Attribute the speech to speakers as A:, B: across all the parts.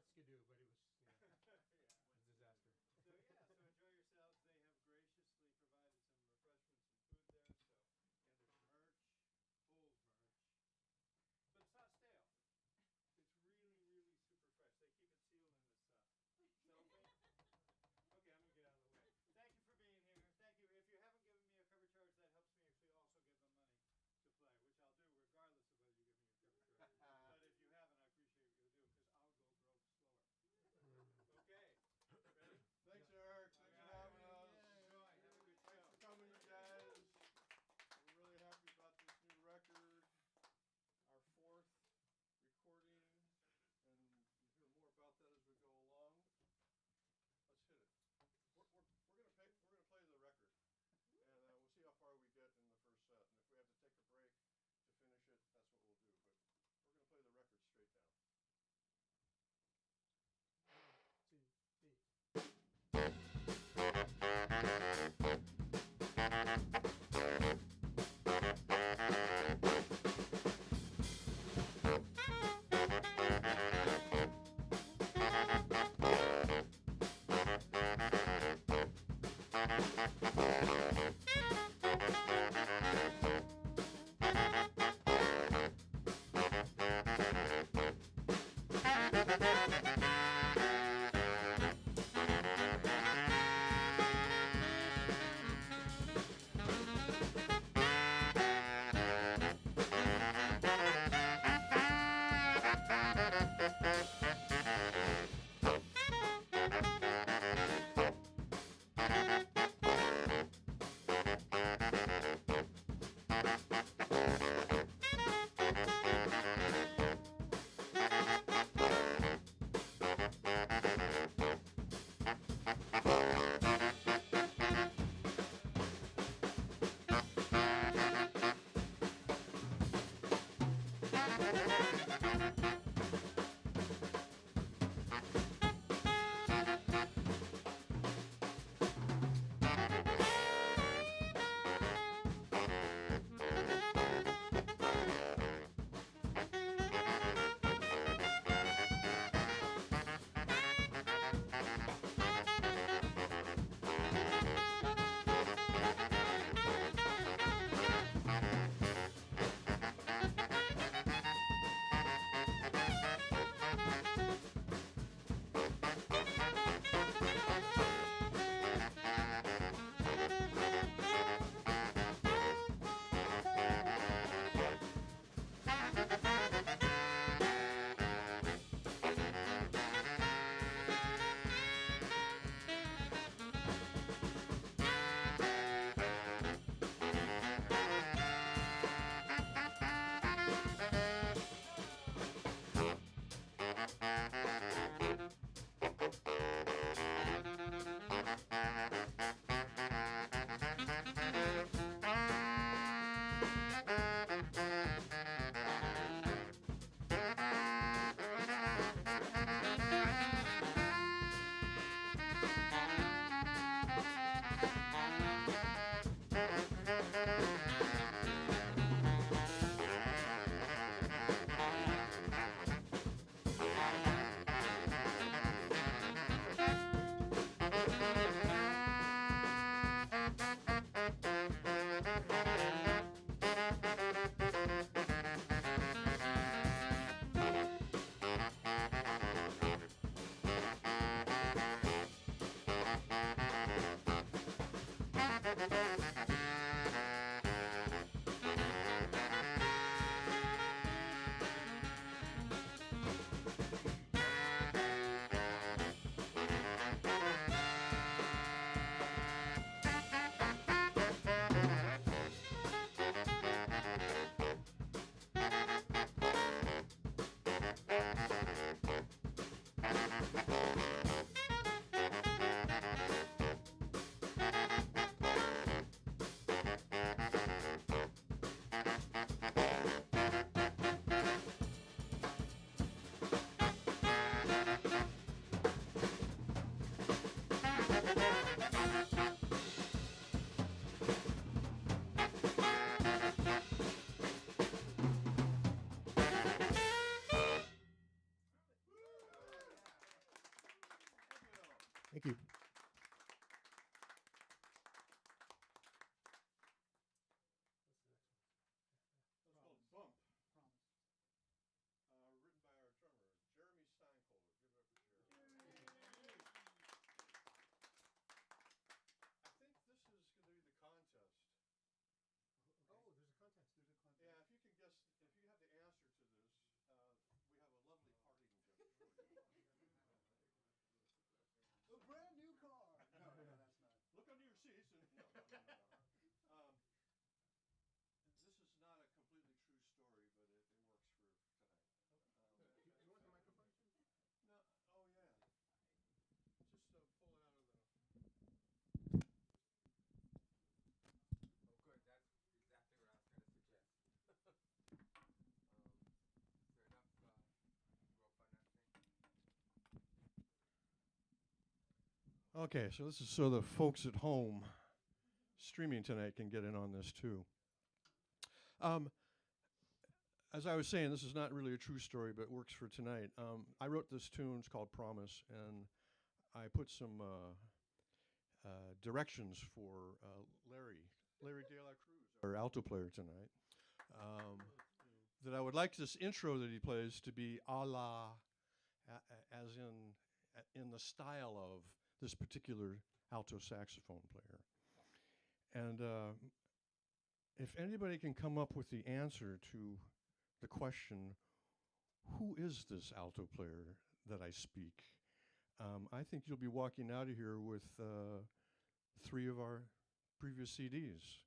A: skidoo, but it was a disaster.
B: So enjoy yourselves. They have graciously provided some refreshments and food there. So and there's merch, old merch, but it's not stale. It's really, really super fresh. They keep it sealed in this cellophane. Okay, I'm gonna get out of the way. Thank you for being here. Thank you. If you haven't given me a cover charge, that helps me actually also give them money to play, which I'll do regardless of whether you give me a cover charge. But if you haven't, I appreciate what you'll do because I'll go broke slower. Okay, ready?
C: Thanks, Eric. Thanks for having us.
B: Enjoy. Have a good show.
C: Thanks for coming, you guys. We're really happy about this new record, our 4th recording, and you'll hear more about that as we go along. Let's hit it. We're gonna play the record, and we'll see how far we get in the first set. And if we have to take a break to finish it, that's what we'll do. But we're gonna play the record straight down.
A: 1, 2, 3. Thank you.
C: That's called Bump,
D: Promise.
C: written by our drummer, Jeremy Steinkoler. Give it up for Jeremy. I think this is going to be the contest.
A: Oh, there's a contest.
D: There's a contest.
C: Yeah, if you can guess, if you have the answer to this, we have a lovely parting gift for you.
D: A brand new car. No, that's not.
C: Look under your seats and no. This is not a completely true story, but it works for tonight.
A: You want the microphone?
C: No, oh yeah. Just pull it out of the.
E: Oh, good. That's exactly what I was going to suggest. Is there enough rope on that thing?
C: Okay, so this is so the folks at home streaming tonight can get in on this too. As I was saying, this is not really a true story, but works for tonight. I wrote this tune, it's called Promise, and I put some directions for Larry De La Cruz, our alto player tonight, that I would like this intro that he plays to be as in the style of this particular alto saxophone player. And if anybody can come up with the answer to the question, who is this alto player that I speak? I think you'll be walking out of here with 3 of our previous CDs.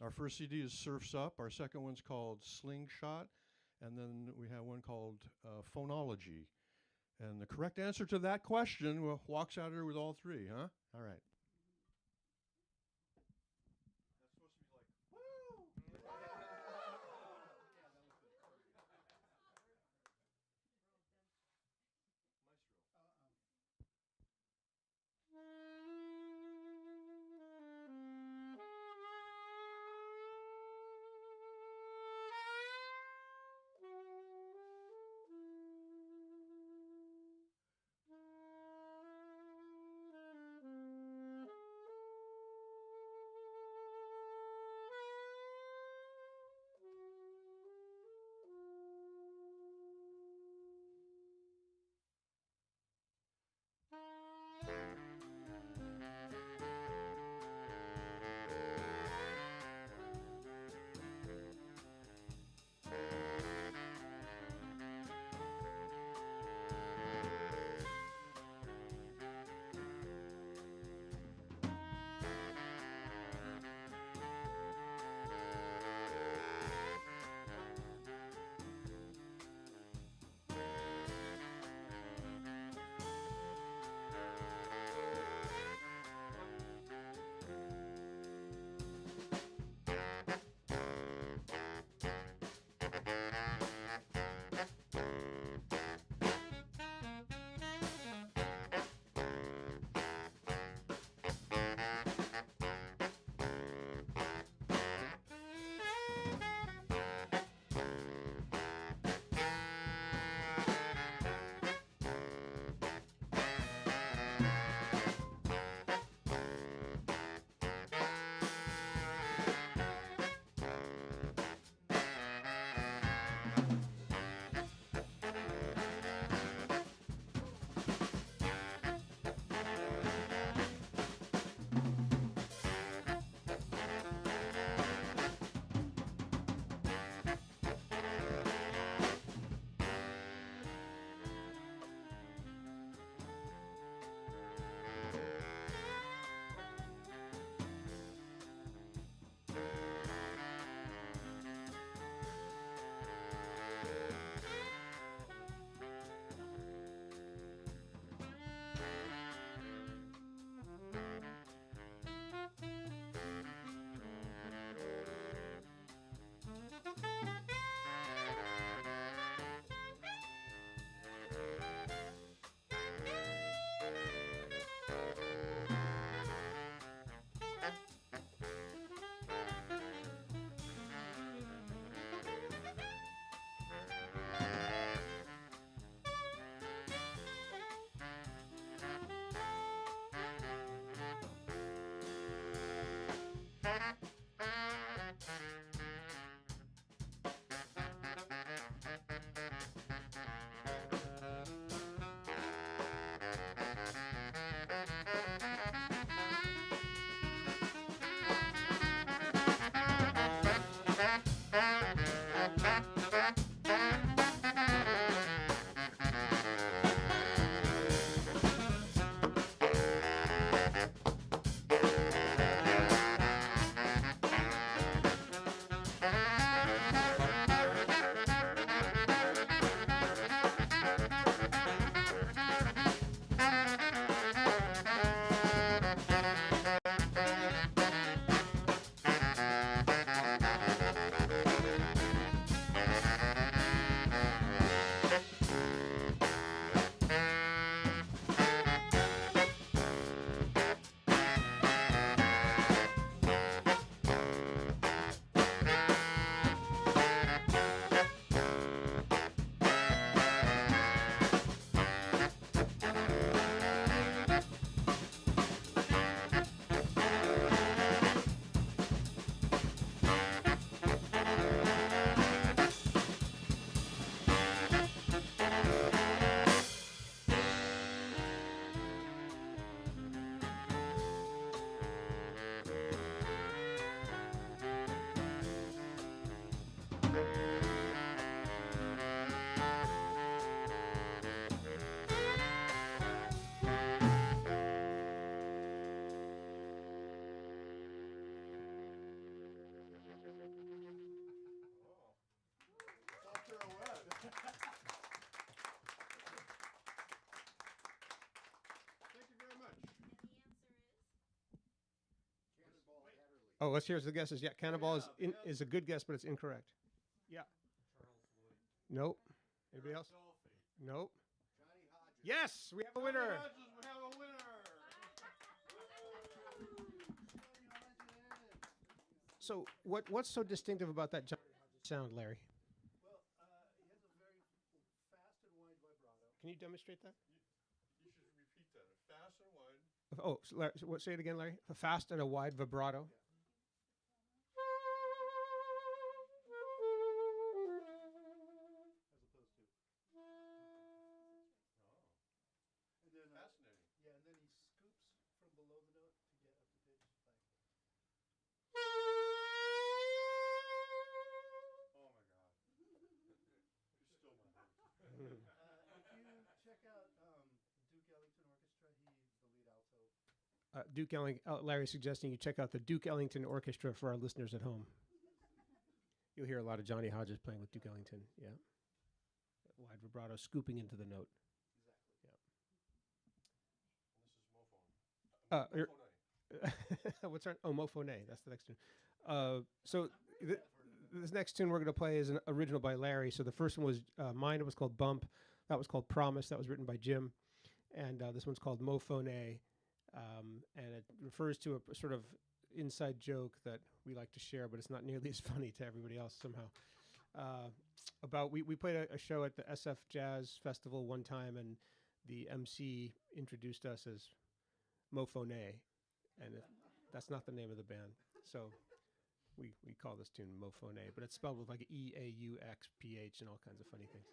C: Our first CD is Surf's Up. Our second one's called Slingshot. And then we have one called Phonology. And the correct answer to that question walks out here with all 3, huh? All right. That's supposed to be like, woo!
D: Yeah, that was good.
C: Maestro.
A: Oh, let's hear the guesses. Yeah, Cannonball is a good guess, but it's incorrect. Yeah. Nope. Anybody else? Nope.
D: Johnny Hodges.
A: Yes, we have a winner.
C: Hodges, we have a winner.
A: So what's so distinctive about that Johnny Hodges sound, Larry?
D: Well, he has a very fast and wide vibrato.
A: Can you demonstrate that?
C: You should repeat that. Fast and wide.
A: Oh, say it again, Larry. A fast and a wide vibrato.
D: As opposed to. And then,
C: Fascinating.
D: yeah, and then he scoops from below the note to get up to pitch.
C: Oh my God. You stole my heart.
D: If you check out Duke Ellington Orchestra, he's the lead alto.
A: Duke Ellington. Larry's suggesting you check out the Duke Ellington Orchestra for our listeners at home. You'll hear a lot of Johnny Hodges playing with Duke Ellington. Yeah. Wide vibrato scooping into the note.
C: And this is Mofone.
A: What's our Mofone? That's the next tune. So this next tune we're going to play is an original by Larry. So the first one was mine. It was called Bump. That was called Promise. That was written by Jim. And this one's called Mofone. And it refers to a sort of inside joke that we like to share, but it's not nearly as funny to everybody else somehow. We played a show at the SF Jazz Festival one time, and the MC introduced us as Mofone, and that's not the name of the band. So we call this tune Mofone, but it's spelled with like EAUXPH and all kinds of funny things.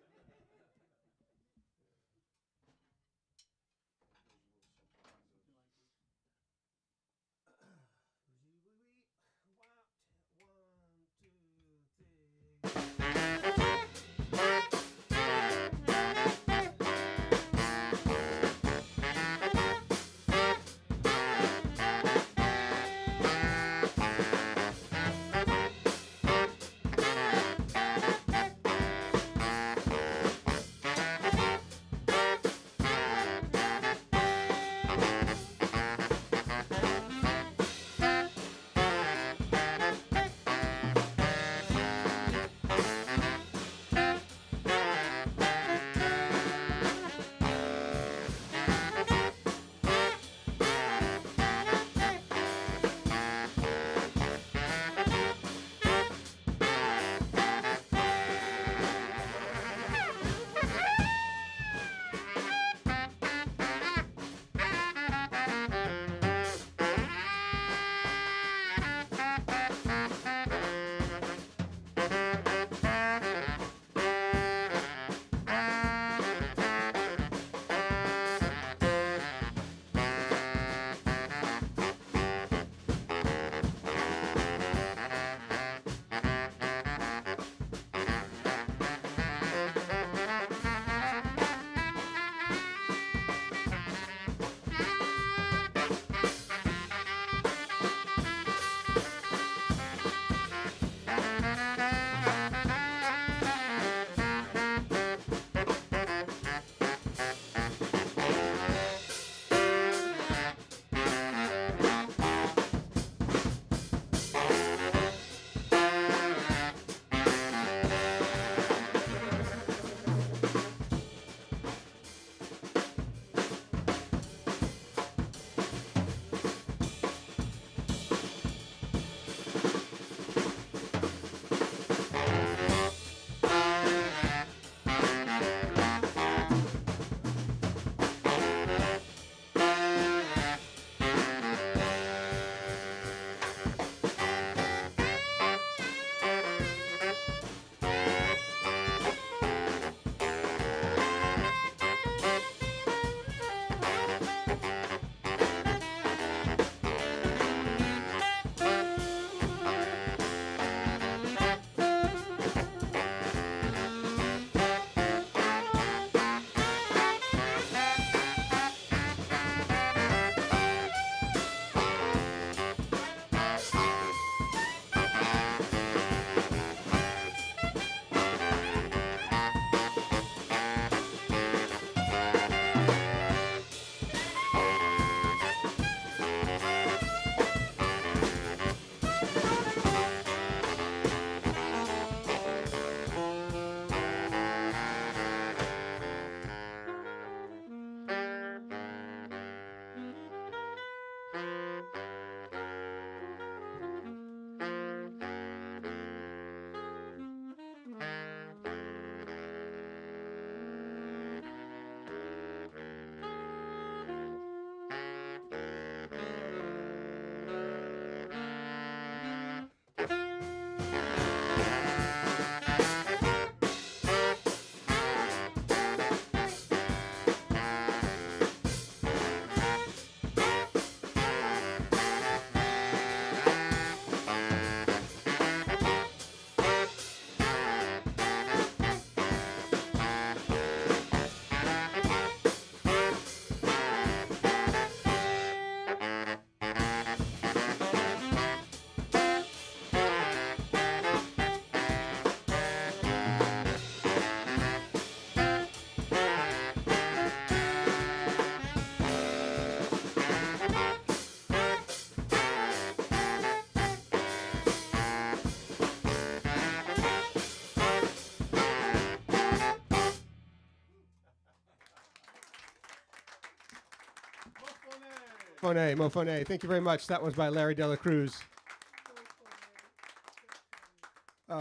A: Mofoné. Thank you very much. That was by Larry De La Cruz.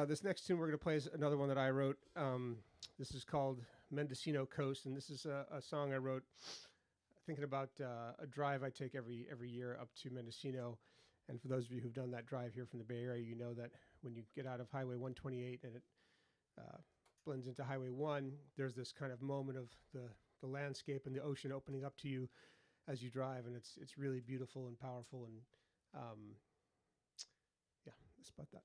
A: This next tune we're going to play is another one that I wrote. This is called Mendocino Coast, and this is a song I wrote thinking about a drive I take every year up to Mendocino. And for those of you who've done that drive here from the Bay Area, you know that when you get out of Highway 128 and it blends into Highway 1, there's this kind of moment of the landscape and the ocean opening up to you as you drive, and it's really beautiful and powerful, and yeah, that's about that.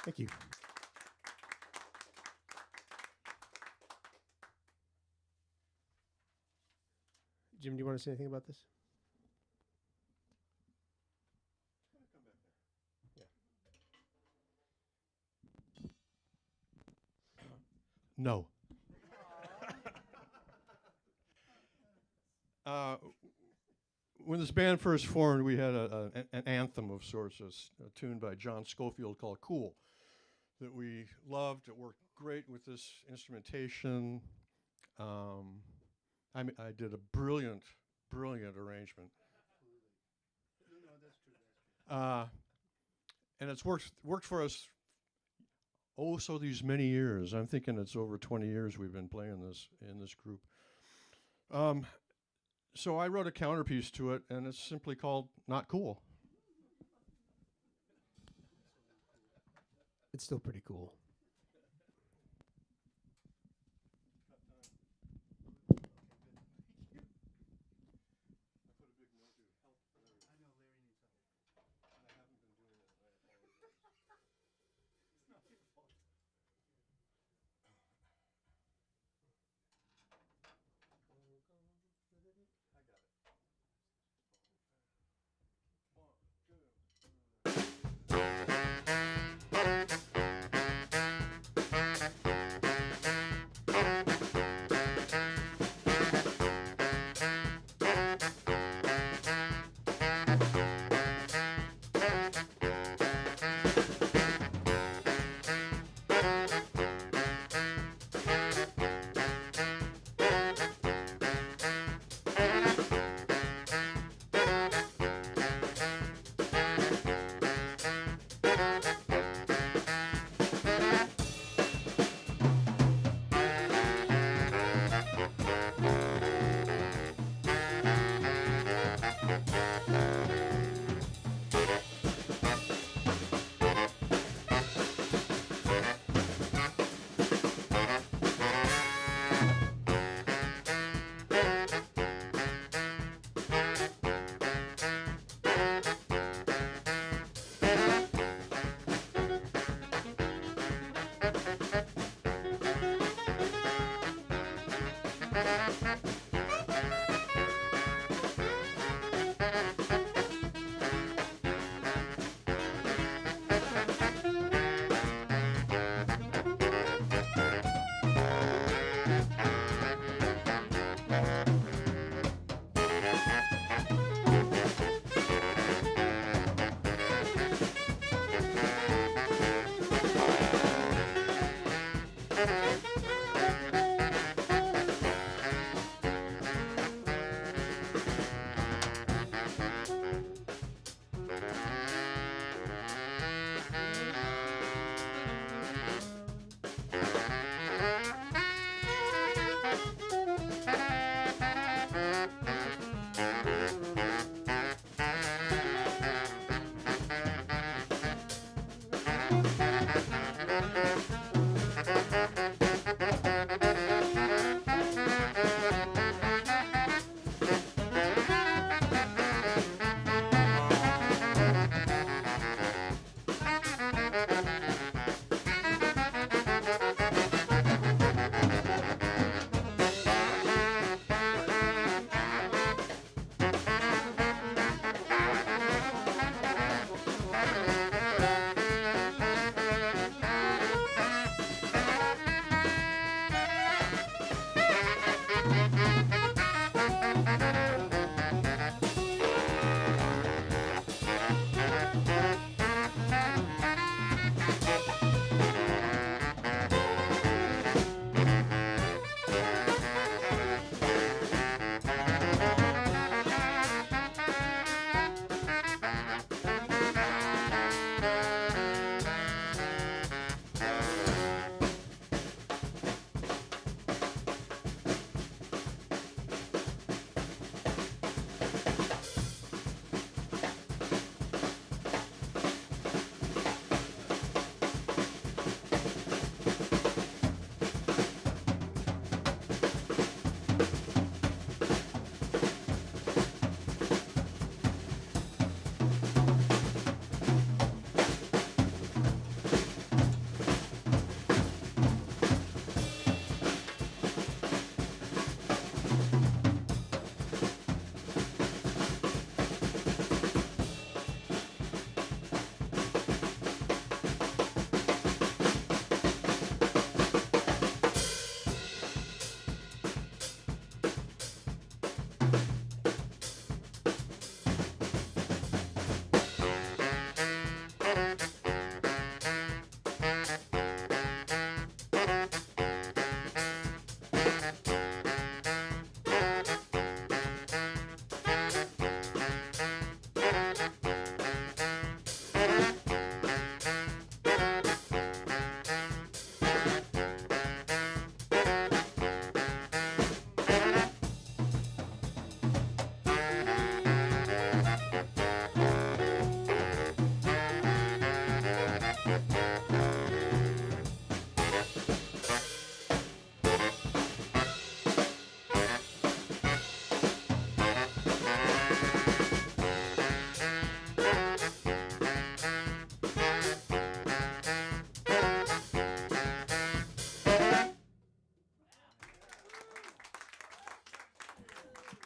A: Thank you. Jim, do you want to say anything about this?
C: No. When this band first formed, we had an anthem of sorts, a tune by John Scofield called Cool, that we loved. It worked great with this instrumentation. I did a brilliant arrangement.
D: No, that's true.
C: And it's worked for us so these many years. I'm thinking it's over 20 years we've been playing this in this group. So I wrote a counterpiece to it, and it's simply called Not Cool.
A: It's still pretty cool.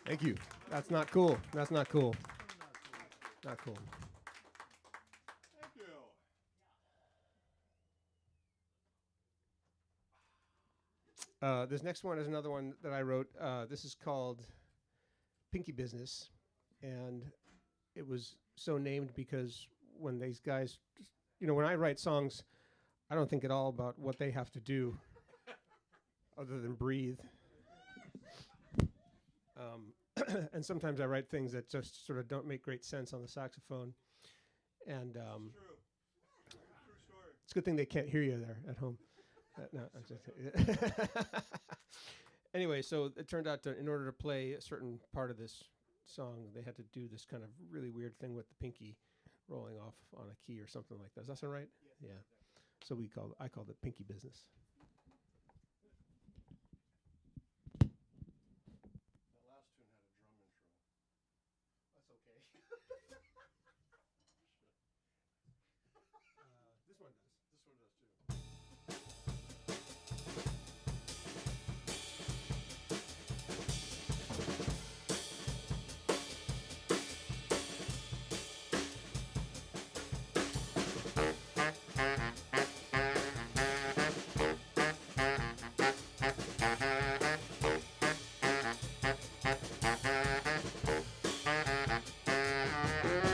A: Thank you. That's not cool. That's not cool. Not cool.
C: Thank you.
A: This next one is another one that I wrote. This is called Pinky Business, and it was so named because when these guys, when I write songs, I don't think at all about what they have to do other than breathe. And sometimes I write things that just sort of don't make great sense on the saxophone. And
C: True. True story.
A: it's a good thing they can't hear you there at home. No, I'm just anyway, so it turned out in order to play a certain part of this song, they had to do this kind of really weird thing with the pinky rolling off on a key or something like that. Does that sound right? Yes. Yeah. So I called it Pinky Business.
C: That last tune had a drum intro.
D: That's okay.
A: This one does.
C: This one does too.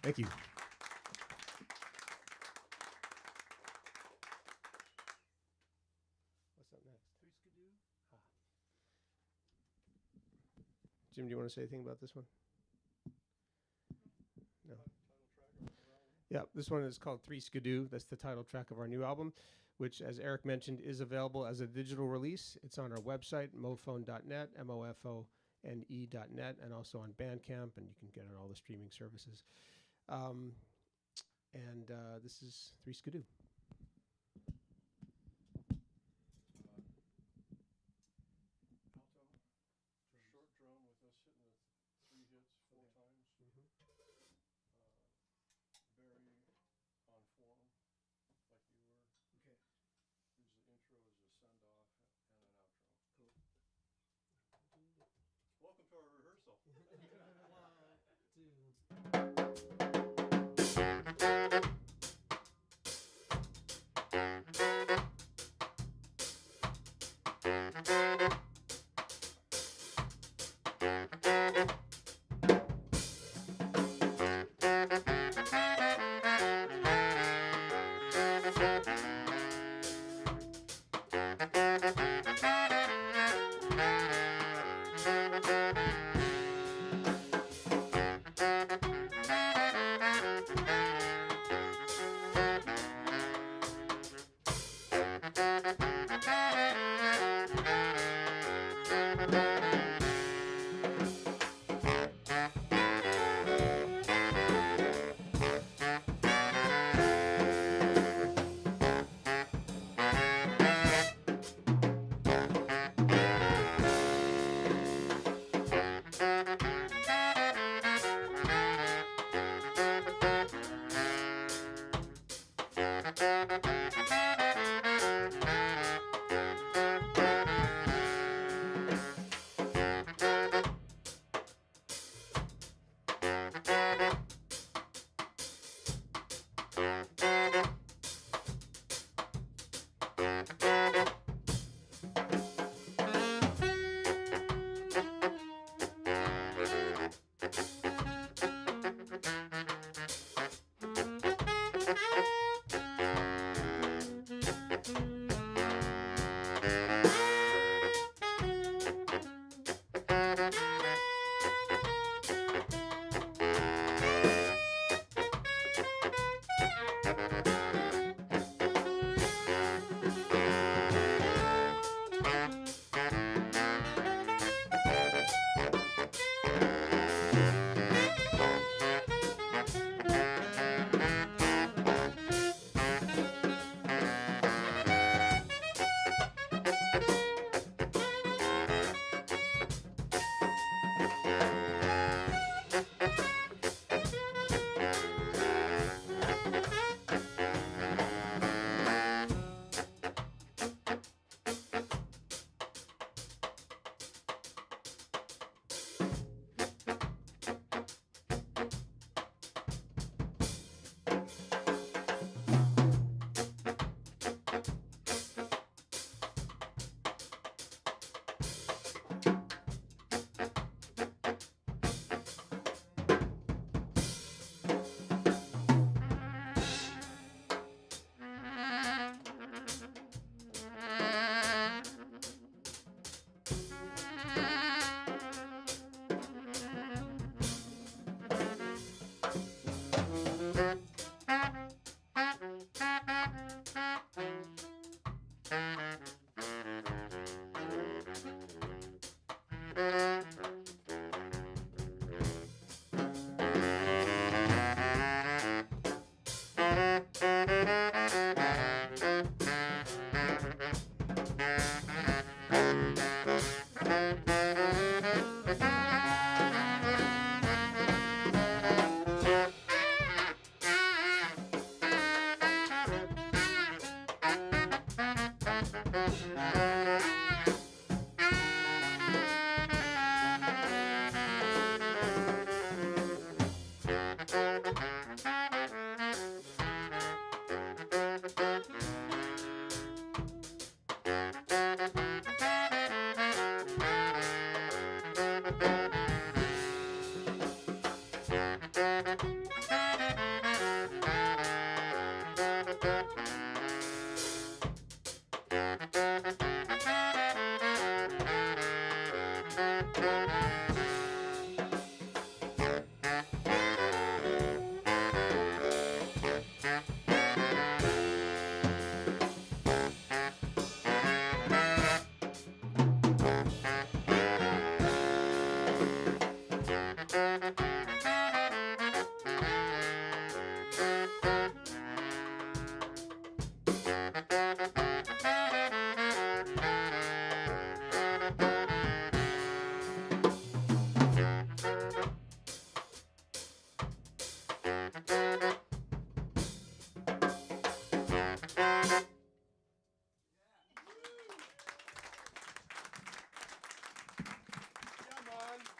A: Thank you. What's up next? Jim, do you want to say anything about this one? No. Yeah, this one is called Three Skidoo. That's the title track of our new album, which, as Eric mentioned, is available as a digital release. It's on our website, mofone.net, mofone.net, and also on Bandcamp, and you can get it on all the streaming services. This is Three Skidoo.
C: Alto, short drum with us hitting the 3 hits 4 times. Very on form, like you were.
D: Okay.
C: Usually intro is a send off and an outro.
D: Cool.
C: Welcome to our rehearsal.
D: 1, 2.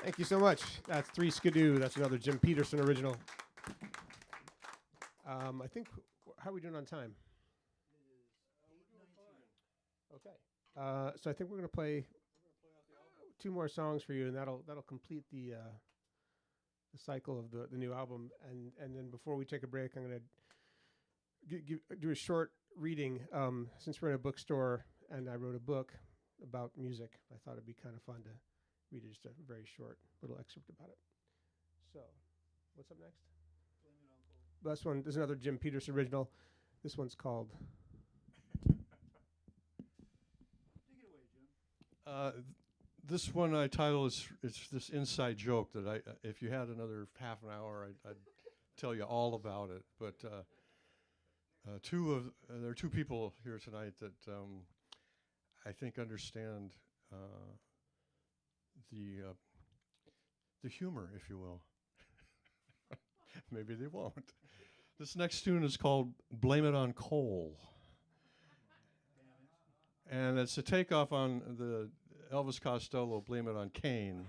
A: Thank you so much. That's Three Skidoo. That's another Jim Peterson original. I think, how are we doing on time? Okay. So I think we're going to play two more songs for you, and that'll complete the cycle of the new album. And then before we take a break, I'm going to do a short reading. Since we're in a bookstore and I wrote a book about music, I thought it'd be kind of fun to read just a very short little excerpt about it. So, what's up next? Last one, there's another Jim Peterson original. This one's called...
C: This one I title is it's this inside joke that if you had another half an hour, I'd tell you all about it. But there are two people here tonight that I think understand the humor, if you will. Maybe they won't. This next tune is called "Blame It on Coal," and it's a takeoff on the Elvis Costello "Blame It on Cain,"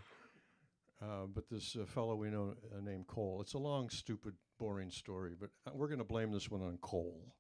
C: but this fellow we know named Cole. It's a long, stupid, boring story, but we're going to blame this one on coal.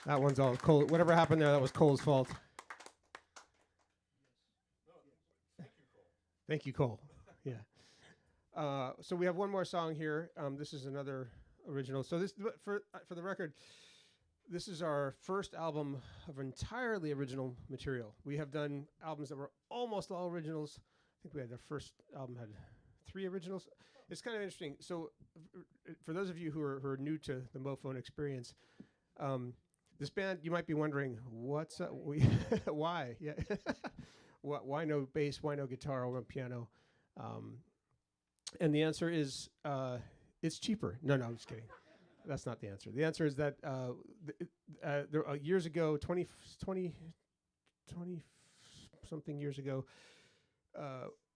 A: That one's all Cole. Whatever happened there, that was Cole's fault. Thank you, Cole. Yeah. So we have one more song here. This is another original. So this, for the record, this is our first album of entirely original material. We have done albums that were almost all originals. I think we had our first album had 3 originals. It's kind of interesting. So for those of you who are new to the Mophone experience, this band, you might be wondering, what's up? Why? Yeah. Why no bass? Why no guitar or piano? And the answer is it's cheaper. No, I'm just kidding. That's not the answer. The answer is that years ago, 20 something years ago,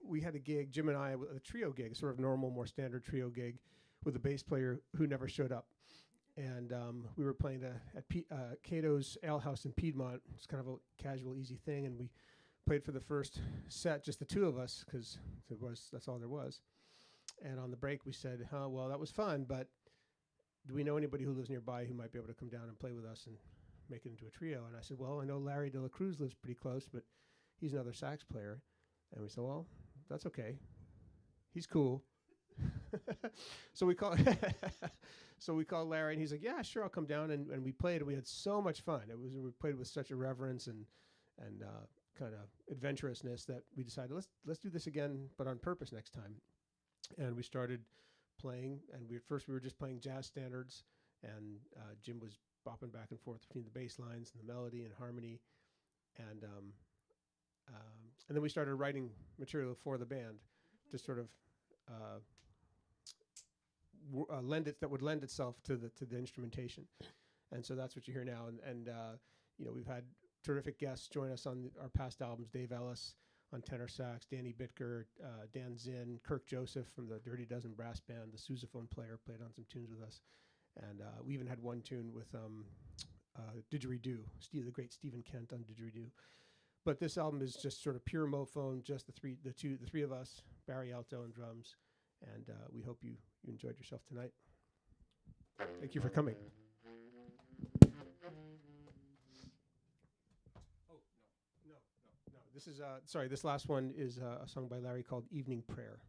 A: we had a gig, Jim and I, a trio gig, sort of normal, more standard trio gig, with a bass player who never showed up. And we were playing at Cato's Ale House in Piedmont. It's kind of a casual, easy thing. And we played for the first set, just the 2 of us, because that's all there was. And on the break, we said, well, that was fun, but do we know anybody who lives nearby who might be able to come down and play with us and make it into a trio? And I said, well, I know Larry de la Cruz lives pretty close, but he's another sax player. And we said, well, that's okay. He's cool. So we called Larry, and he's like, yeah, sure, I'll come down. And we played, and we had so much fun. We played with such irreverence and kind of adventurousness that we decided, let's do this again, but on purpose next time. And we started playing, and we were just playing jazz standards, and Jim was bopping back and forth between the bass lines and the melody and harmony, and then we started writing material for the band to sort of that would lend itself to the instrumentation, and so that's what you hear now. And we've had terrific guests join us on our past albums: Dave Ellis on tenor sax, Danny Bitker, Dan Zinn, Kirk Joseph from the Dirty Dozen Brass Band, the sousaphone player, played on some tunes with us. And we even had one tune with Didgeridoo, the great Stephen Kent on Didgeridoo. But this album is just sort of pure Mophone, just the three of us, Barry alto and drums. And we hope you enjoyed yourself tonight. Thank you for coming. This is this last one is a song by Larry called Evening Prayer.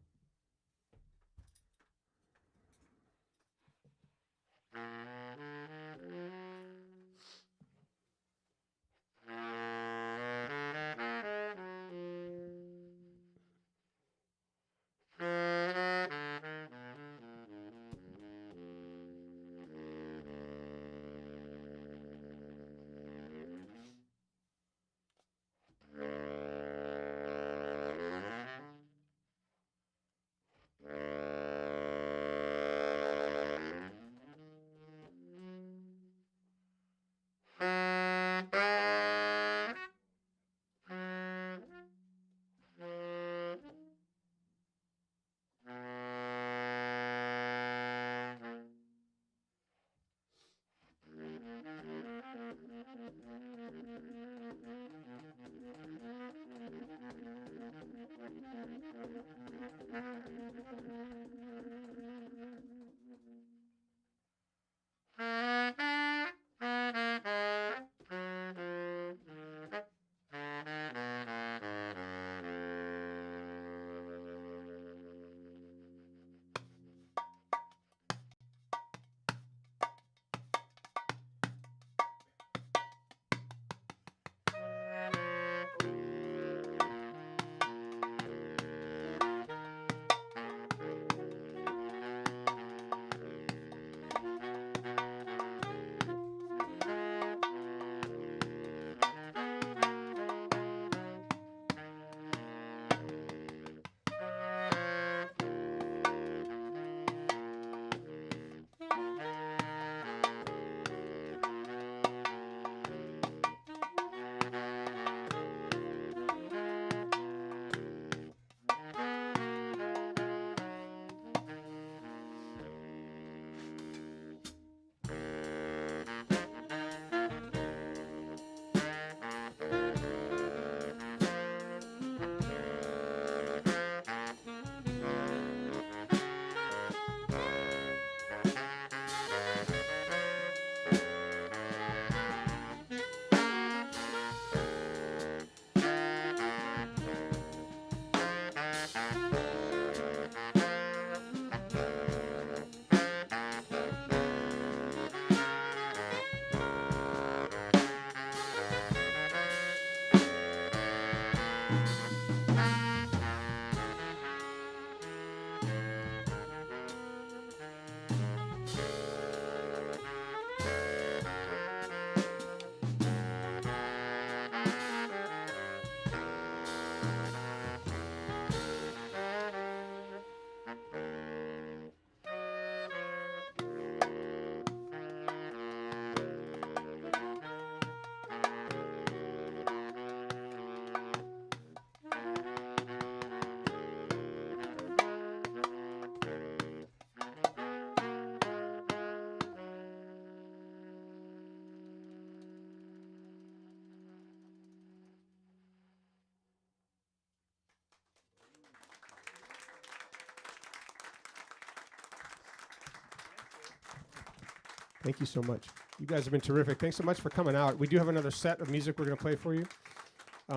A: Thank you so much. You guys have been terrific. Thanks so much for coming out. We do have another set of music we're going to play for you.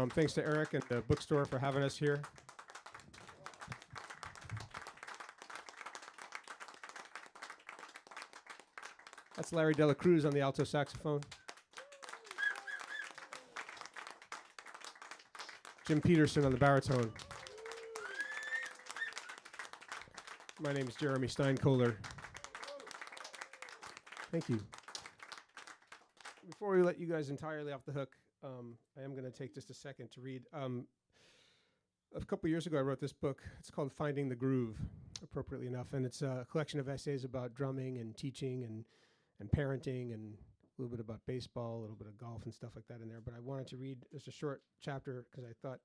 A: Thanks to Eric and the bookstore for having us here. That's Larry Dela Cruz on the alto saxophone. Jim Peterson on the baritone. My name is Jeremy Steinkoler. Thank you. Before we let you guys entirely off the hook, I am going to take just a second to read. A couple years ago, I wrote this book. It's called Finding the Groove, appropriately enough, and it's a collection of essays about drumming and teaching and parenting and a little bit about baseball, a little bit of golf and stuff like that in there. But I wanted to read just a short chapter because I thought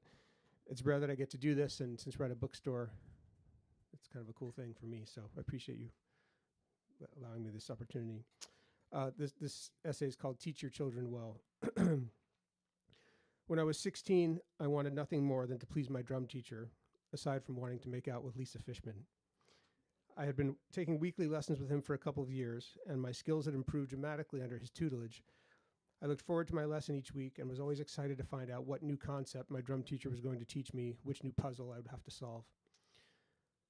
A: it's rare that I get to do this, and since we're at a bookstore, it's kind of a cool thing for me. So I appreciate you allowing me this opportunity. This essay is called Teach Your Children Well. When I was 16, I wanted nothing more than to please my drum teacher, aside from wanting to make out with Lisa Fishman. I had been taking weekly lessons with him for a couple of years, and my skills had improved dramatically under his tutelage. I looked forward to my lesson each week and was always excited to find out what new concept my drum teacher was going to teach me, which new puzzle I would have to solve.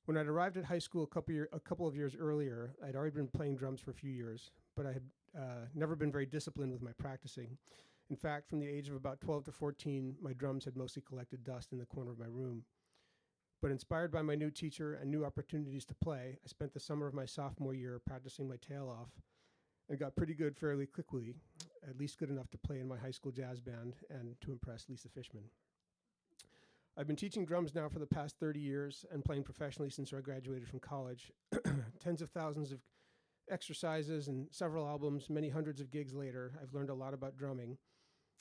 A: When I'd arrived at high school a couple of years earlier, I'd already been playing drums for a few years, but I had never been very disciplined with my practicing. In fact, from the age of about 12 to 14, my drums had mostly collected dust in the corner of my room. But inspired by my new teacher and new opportunities to play, I spent the summer of my sophomore year practicing my tail off and got pretty good fairly quickly, at least good enough to play in my high school jazz band and to impress Lisa Fishman. I've been teaching drums now for the past 30 years and playing professionally since I graduated from college. Tens of thousands of exercises and several albums, many hundreds of gigs later, I've learned a lot about drumming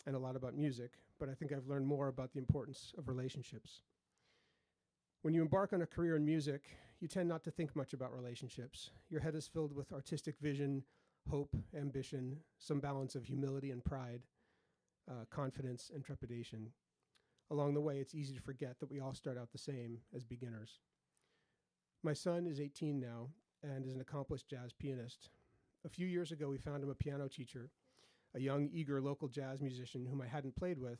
A: and a lot about music, but I think I've learned more about the importance of relationships. When you embark on a career in music, you tend not to think much about relationships. Your head is filled with artistic vision, hope, ambition, some balance of humility and pride, confidence and trepidation. Along the way, it's easy to forget that we all start out the same as beginners. My son is 18 now and is an accomplished jazz pianist. A few years ago, we found him a piano teacher, a young, eager local jazz musician whom I hadn't played with,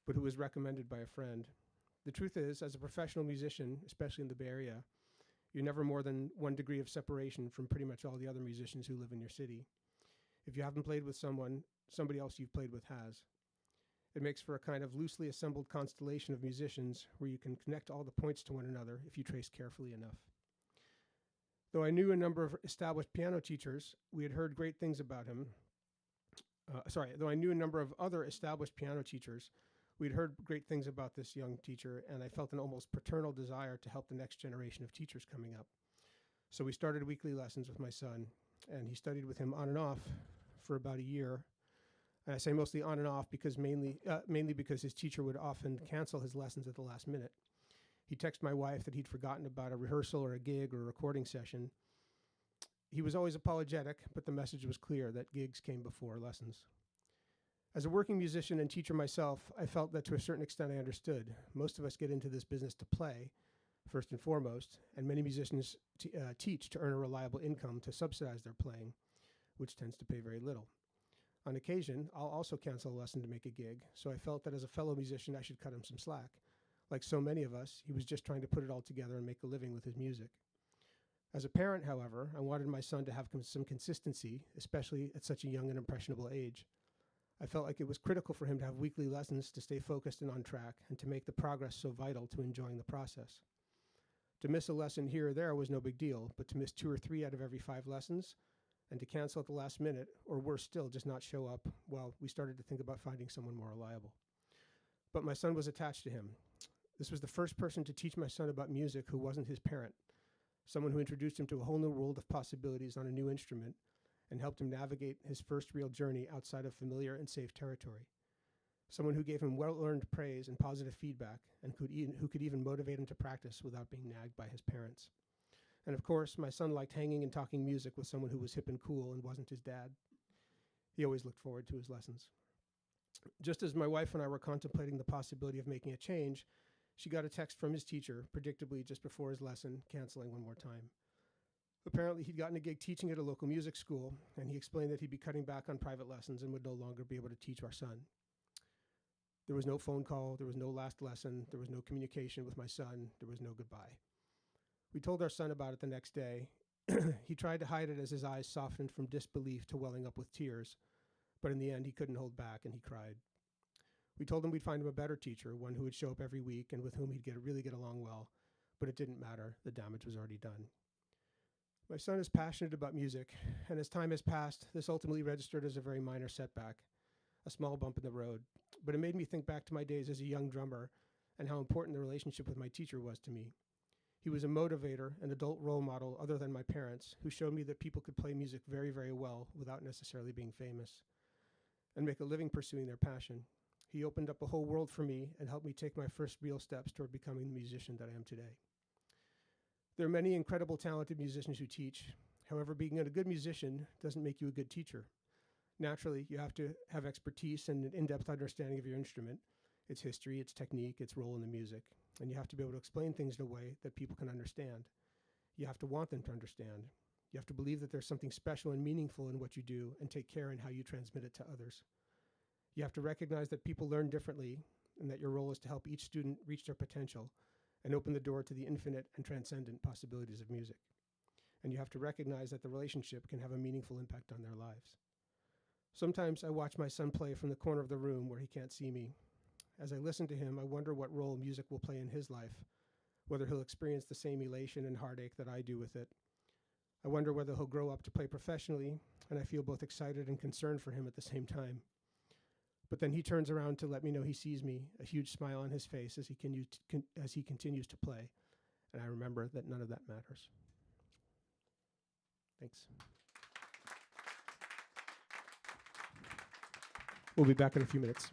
A: but who was recommended by a friend. The truth is, as a professional musician, especially in the Bay Area, you're never more than 1 degree of separation from pretty much all the other musicians who live in your city. If you haven't played with someone, somebody else you've played with has. It makes for a kind of loosely assembled constellation of musicians where you can connect all the points to one another if you trace carefully enough. Though I knew a number of established piano teachers, we had heard great things about him. Though I knew a number of other established piano teachers, we'd heard great things about this young teacher, and I felt an almost paternal desire to help the next generation of teachers coming up. So we started weekly lessons with my son, and he studied with him on and off for about a year. And I say mostly on and off because mainly because his teacher would often cancel his lessons at the last minute. He texted my wife that he'd forgotten about a rehearsal or a gig or a recording session. He was always apologetic, but the message was clear that gigs came before lessons. As a working musician and teacher myself, I felt that to a certain extent I understood. Most of us get into this business to play, first and foremost, and many musicians teach to earn a reliable income to subsidize their playing, which tends to pay very little. On occasion, I'll also cancel a lesson to make a gig, so I felt that as a fellow musician I should cut him some slack. Like so many of us, he was just trying to put it all together and make a living with his music. As a parent, however, I wanted my son to have some consistency, especially at such a young and impressionable age. I felt like it was critical for him to have weekly lessons to stay focused and on track and to make the progress so vital to enjoying the process. To miss a lesson here or there was no big deal, but to miss 2 or 3 out of every 5 lessons and to cancel at the last minute, or worse still, just not show up, well, we started to think about finding someone more reliable. But my son was attached to him. This was the first person to teach my son about music who wasn't his parent, someone who introduced him to a whole new world of possibilities on a new instrument and helped him navigate his first real journey outside of familiar and safe territory. Someone who gave him well-earned praise and positive feedback and who could even motivate him to practice without being nagged by his parents. And of course, my son liked hanging and talking music with someone who was hip and cool and wasn't his dad. He always looked forward to his lessons. Just as my wife and I were contemplating the possibility of making a change, she got a text from his teacher, predictably just before his lesson, canceling one more time. Apparently, he'd gotten a gig teaching at a local music school, and he explained that he'd be cutting back on private lessons and would no longer be able to teach our son. There was no phone call, there was no last lesson, there was no communication with my son, there was no goodbye. We told our son about it the next day. He tried to hide it as his eyes softened from disbelief to welling up with tears, but in the end he couldn't hold back and he cried. We told him we'd find him a better teacher, one who would show up every week and with whom he'd really get along well, but it didn't matter, the damage was already done. My son is passionate about music, and as time has passed, this ultimately registered as a very minor setback, a small bump in the road, but it made me think back to my days as a young drummer and how important the relationship with my teacher was to me. He was a motivator, an adult role model other than my parents, who showed me that people could play music very, very well without necessarily being famous and make a living pursuing their passion. He opened up a whole world for me and helped me take my first real steps toward becoming the musician that I am today. There are many incredible, talented musicians who teach. However, being a good musician doesn't make you a good teacher. Naturally, you have to have expertise and an in-depth understanding of your instrument, its history, its technique, its role in the music. And you have to be able to explain things in a way that people can understand. You have to want them to understand. You have to believe that there's something special and meaningful in what you do and take care in how you transmit it to others. You have to recognize that people learn differently and that your role is to help each student reach their potential and open the door to the infinite and transcendent possibilities of music. And you have to recognize that the relationship can have a meaningful impact on their lives. Sometimes I watch my son play from the corner of the room where he can't see me. As I listen to him, I wonder what role music will play in his life, whether he'll experience the same elation and heartache that I do with it. I wonder whether he'll grow up to play professionally, and I feel both excited and concerned for him at the same time. But then he turns around to let me know he sees me, a huge smile on his face as he continues to play. And I remember that none of that matters. Thanks. We'll be back in a few minutes.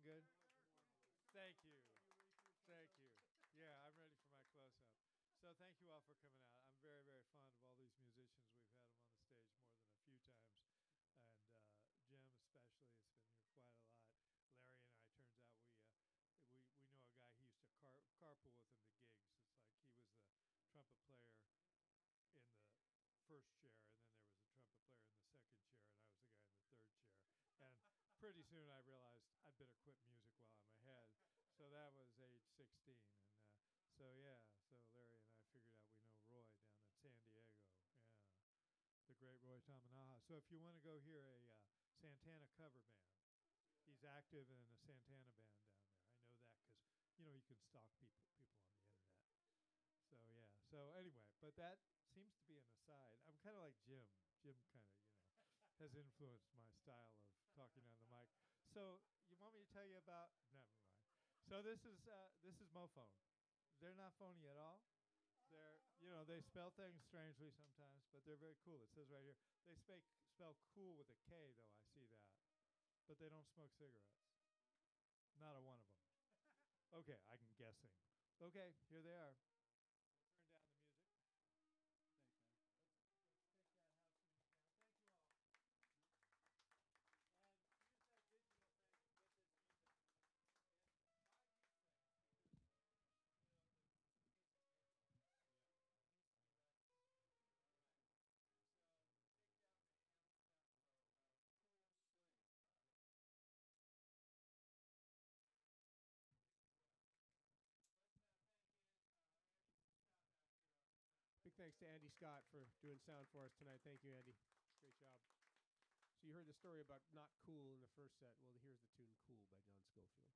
B: good? Thank you. Thank you. Yeah, I'm ready for my close-up. So thank you all for coming out. I'm very, very fond of all these musicians. We've had them on the stage more than a few times. And Jim especially has been here quite a lot. Larry and I, turns out we know a guy he used to carpool with him to gigs. It's like he was the trumpet player in the first chair, and then there was a trumpet player in the second chair, and I was the guy in the third chair. And pretty soon I realized I'd better quit music while I'm ahead. So that was age 16. And so, yeah, so Larry and I figured out we know Roy down in San Diego. Yeah, the great Roy Tamanaha. So if you want to go hear a Santana cover band, he's active in a Santana band down there. I know that because, you can stalk people on the internet. So, yeah. So, anyway, but that seems to be an aside. I'm kind of like Jim. Jim kind of, has influenced my style of talking on the mic. So, you want me to tell you about? Never mind. So this is Mophone. They're not phony at all. They spell things strangely sometimes, but they're very cool. It says right here, they spell cool with a K, though. I see that. But they don't smoke cigarettes. Not a one of them. Okay, I'm guessing. Okay, here they are. Turn down the music.
D: Thanks, man.
B: Let's take that house music down. Thank you all. And use that digital thing to get this feedback. And buy these things because, the kids are terrible. They need to be left. All right. So take down the Amazon or
C: Cool Sling.
B: Let's thank Andy Scott back here on the sound.
A: Big thanks to Andy Scott for doing sound for us tonight. Thank you, Andy. Great job. So you heard the story about Not Cool in the first set. Well, here's the tune Cool by John Scofield.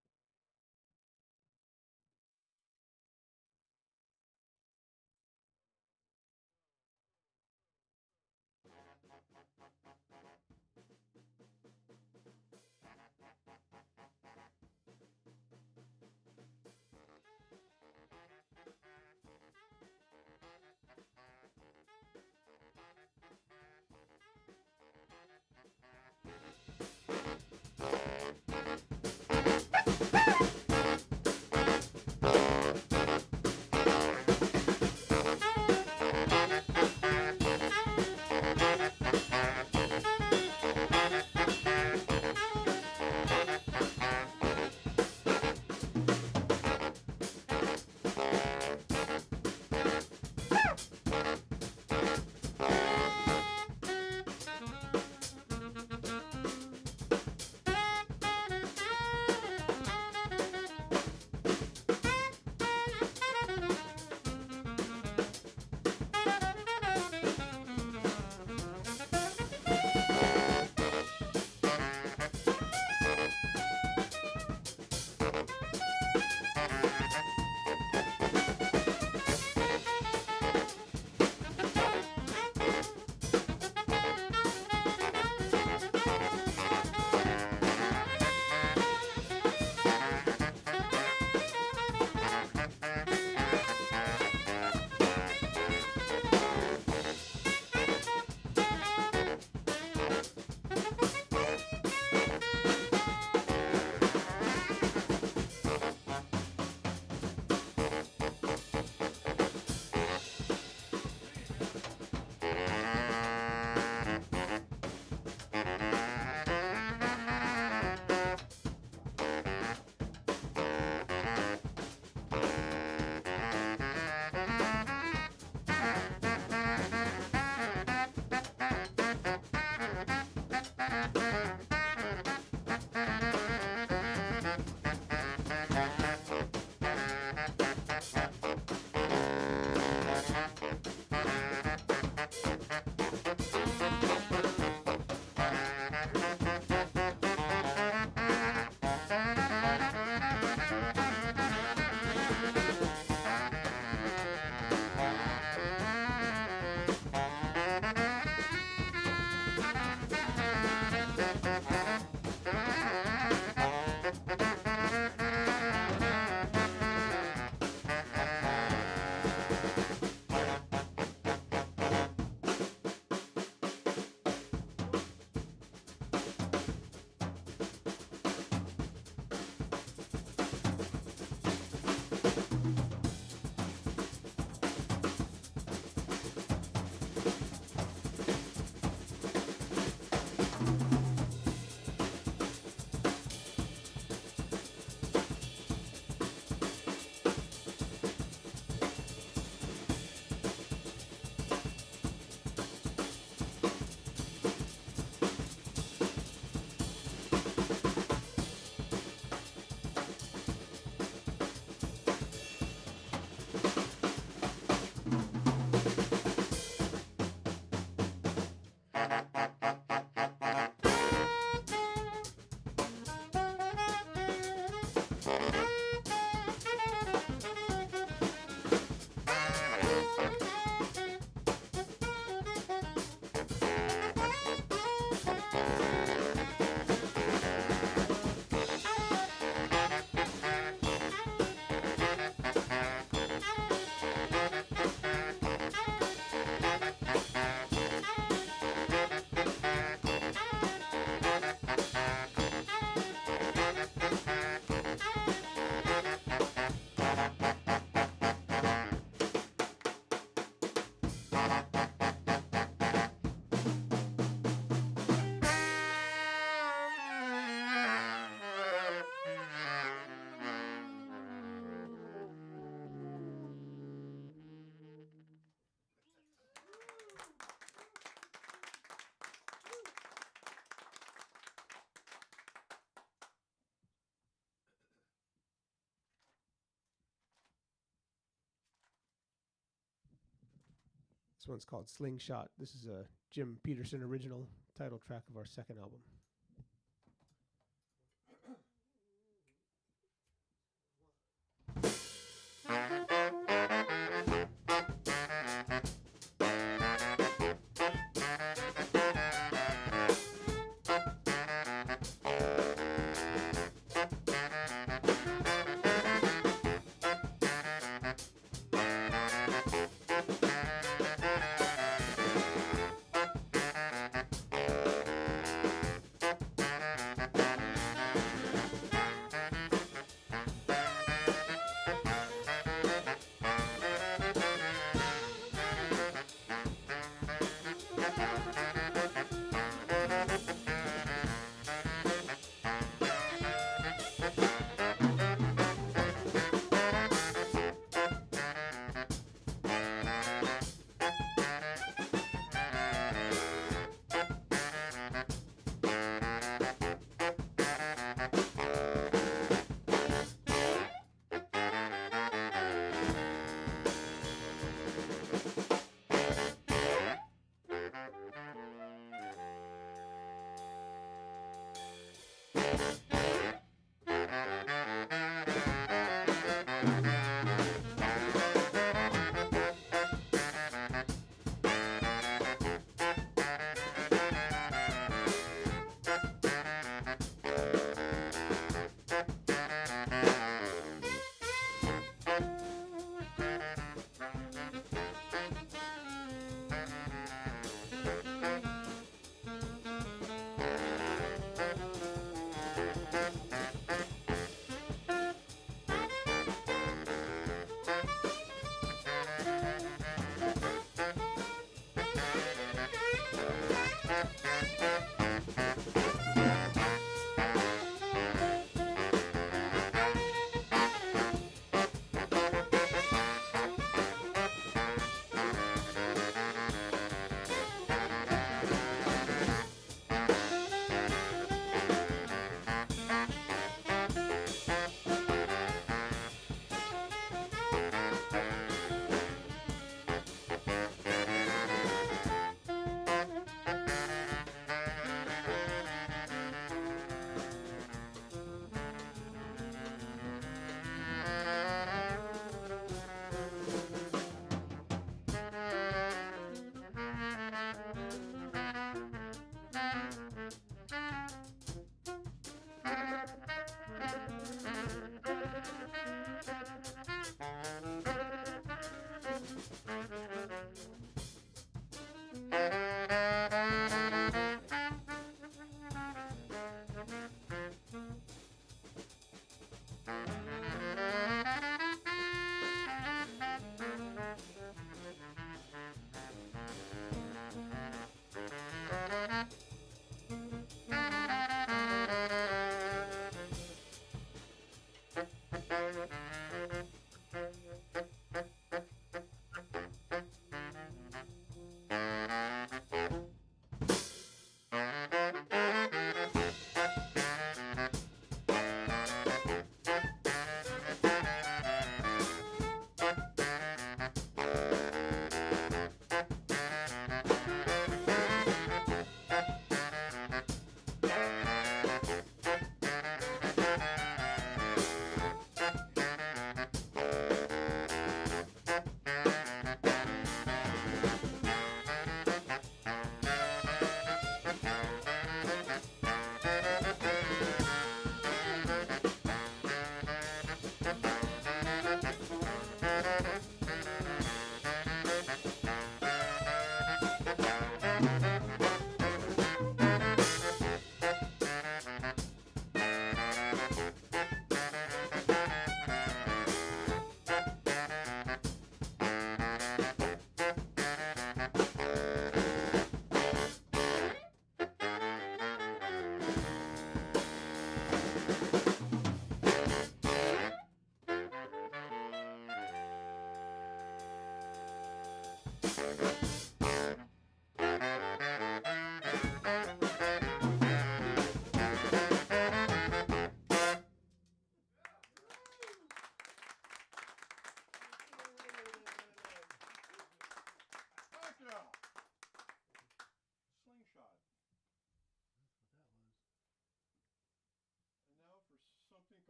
A: This one's called Slingshot. This is a Jim Peterson original title track of our second album.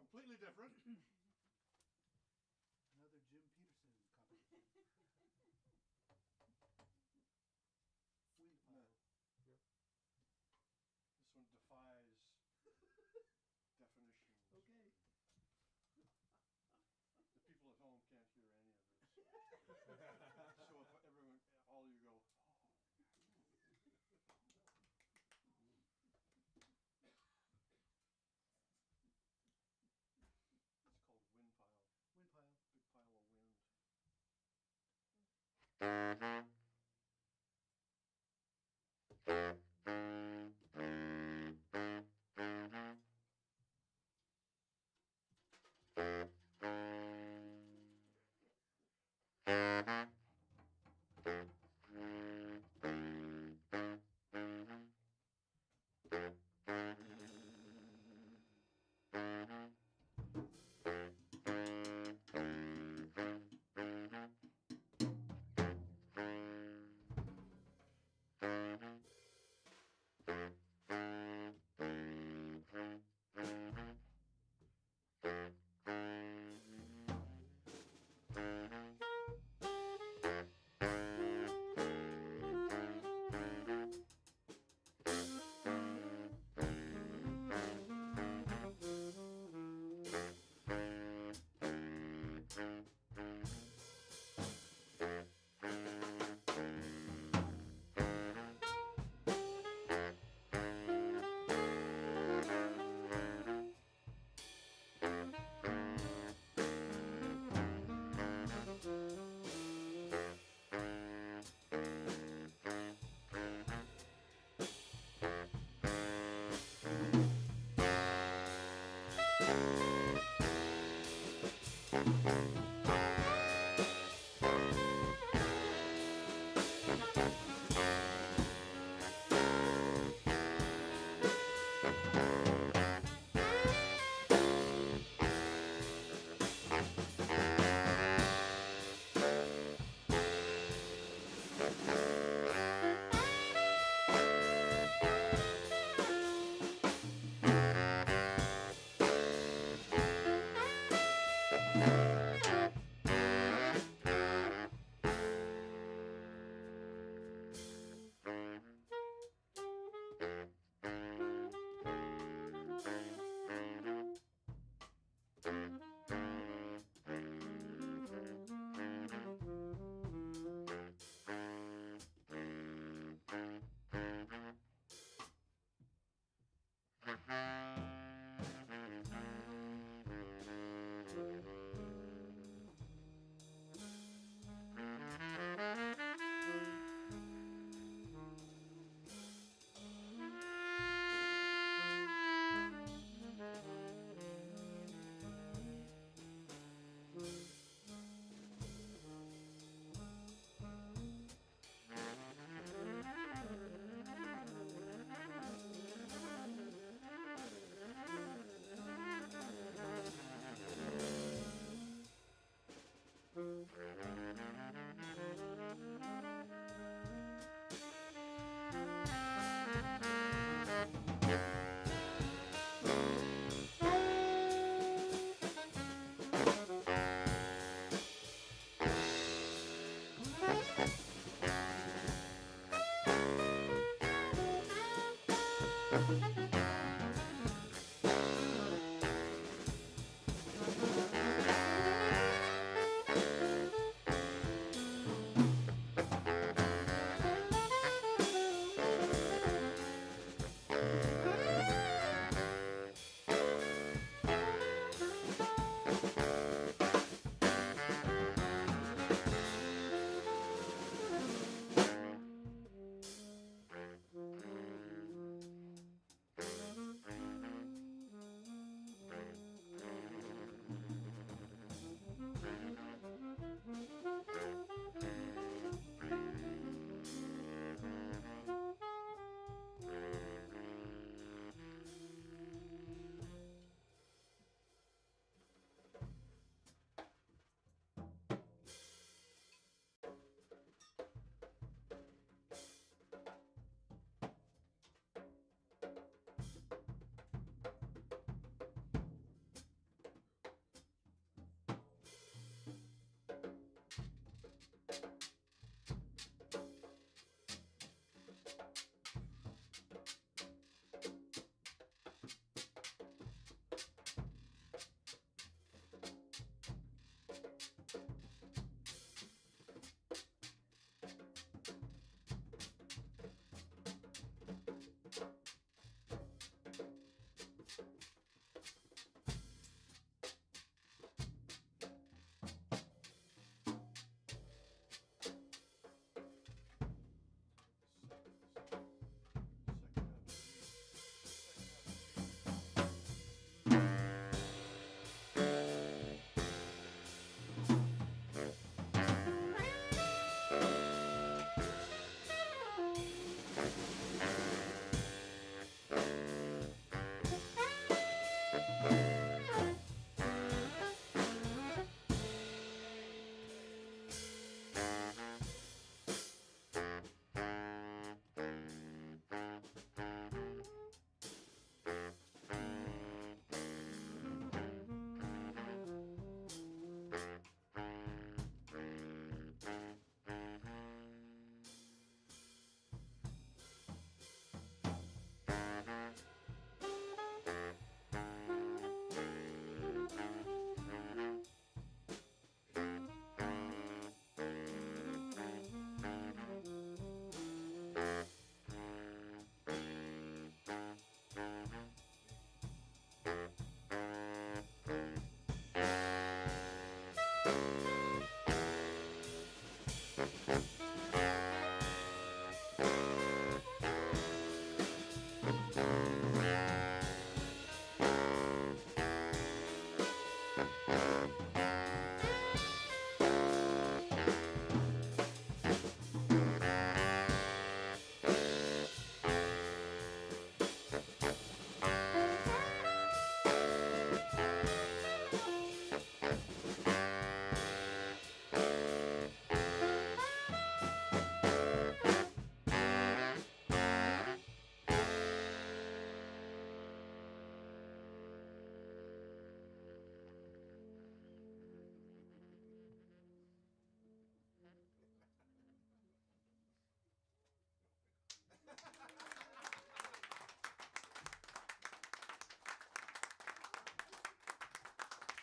C: completely different.
D: Another Jim Peterson composition. Wind pile.
A: Yep.
C: This one defies definitions.
D: Okay.
C: The people at home can't hear any of this. So if everyone, all you go, it's called wind pile.
D: Wind pile.
C: Big pile of wind.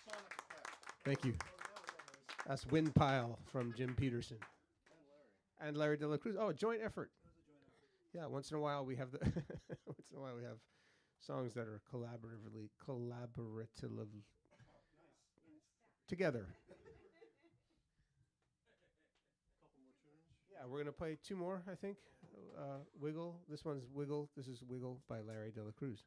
C: Sonic effect.
A: Thank you.
D: Oh, no, no,
A: That's Wind Pile from Jim Peterson and Larry De La Cruz. Oh, a joint effort.
D: it was a joint effort.
A: Yeah, once in a while we have the once in a while we have songs that are collaboratively
D: Nice.
A: together.
C: Couple more tunes.
A: Yeah, we're gonna play two more, I think. Wiggle. This one's Wiggle. This is Wiggle by Larry De La Cruz.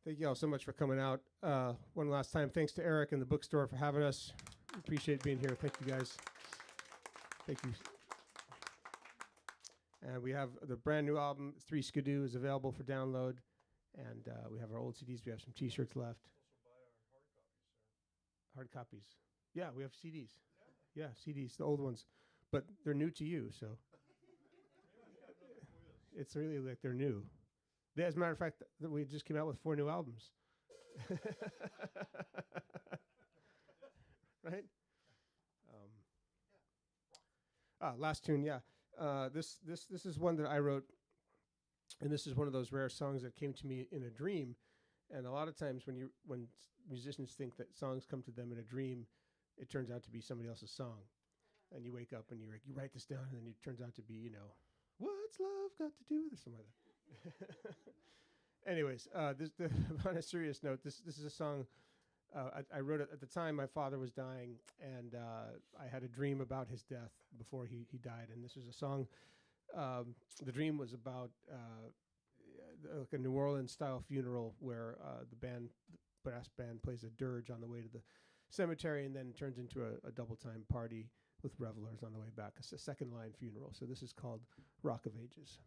A: Thank you all so much for coming out. One last time, thanks to Eric and the bookstore for having us. Appreciate being here. Thank you, guys. Thank you. And we have the brand new album, Three Skidoo, is available for download. And we have our old CDs. We have some T-shirts left. Hard copies. Yeah, we have CDs. Yeah, CDs, the old ones. But they're new to you, so. It's really like they're new. As a matter of fact, we just came out with 4 new albums. Right? Last tune, yeah. This is one that I wrote, and this is one of those rare songs that came to me in a dream. And a lot of times when musicians think that songs come to them in a dream, it turns out to be somebody else's song. And you wake up and you write this down, and then it turns out to be, what's love got to do with it? Something like that. Anyways, on a serious note, this is a song I wrote it at the time my father was dying, and I had a dream about his death before he died, and this was a song. The dream was about like a New Orleans style funeral where the brass band plays a dirge on the way to the cemetery, and then turns into a double time party with revelers on the way back. It's a second line funeral. So this is called Rock of Ages.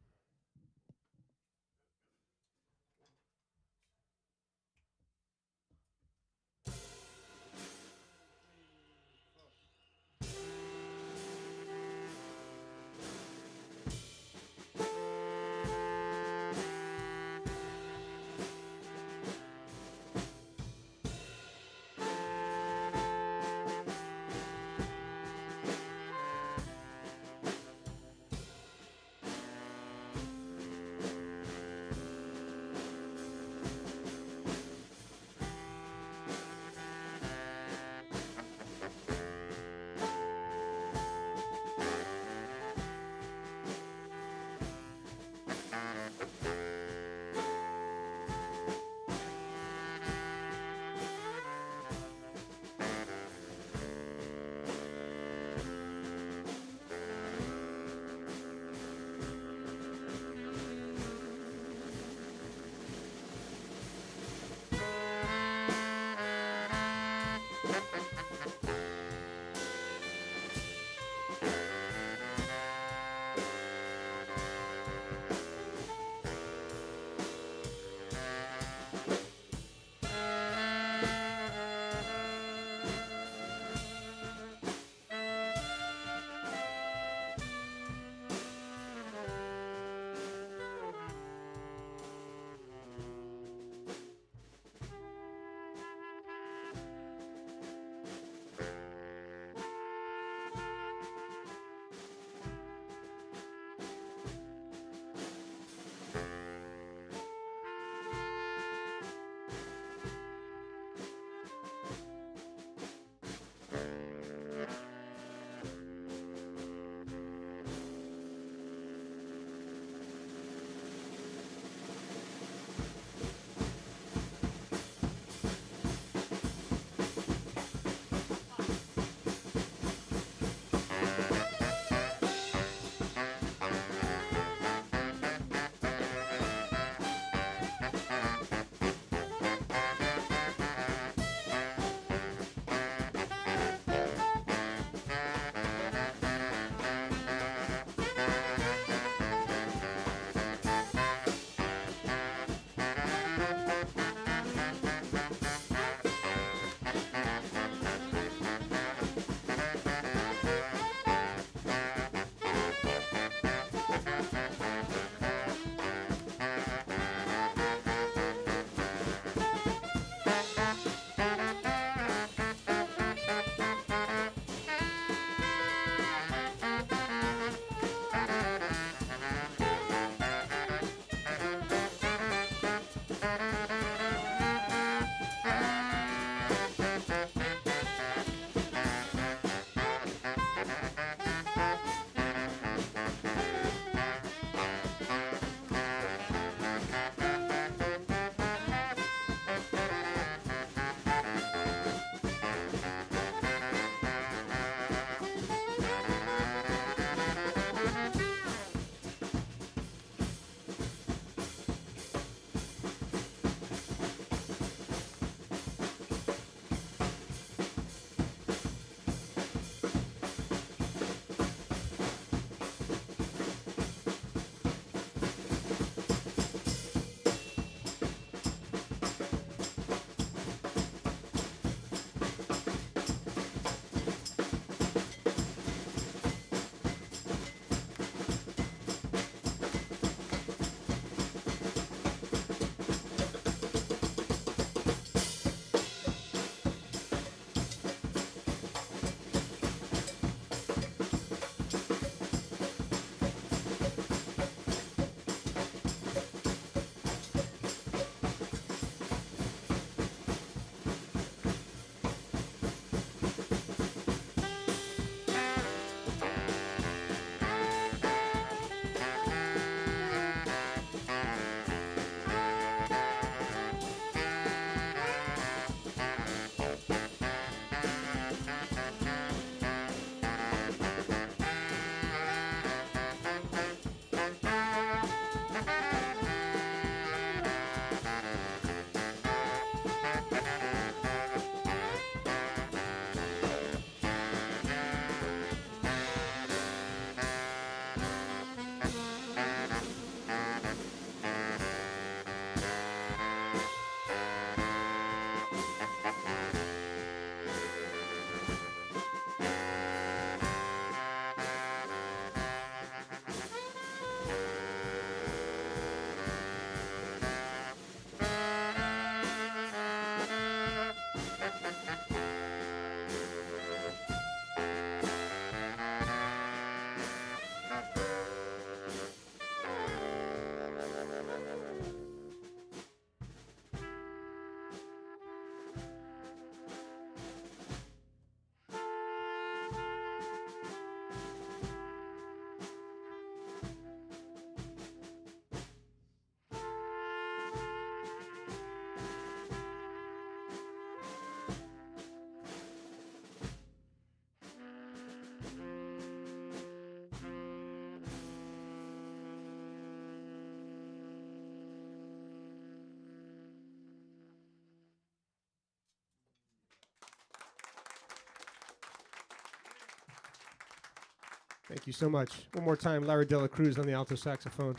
A: Thank you so much. One more time, Larry Dela Cruz on the alto saxophone.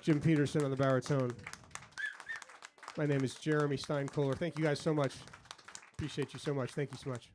A: Jim Peterson on the baritone. My name is Jeremy Steinkoler. Thank you guys so much. Appreciate you so much. Thank you so much.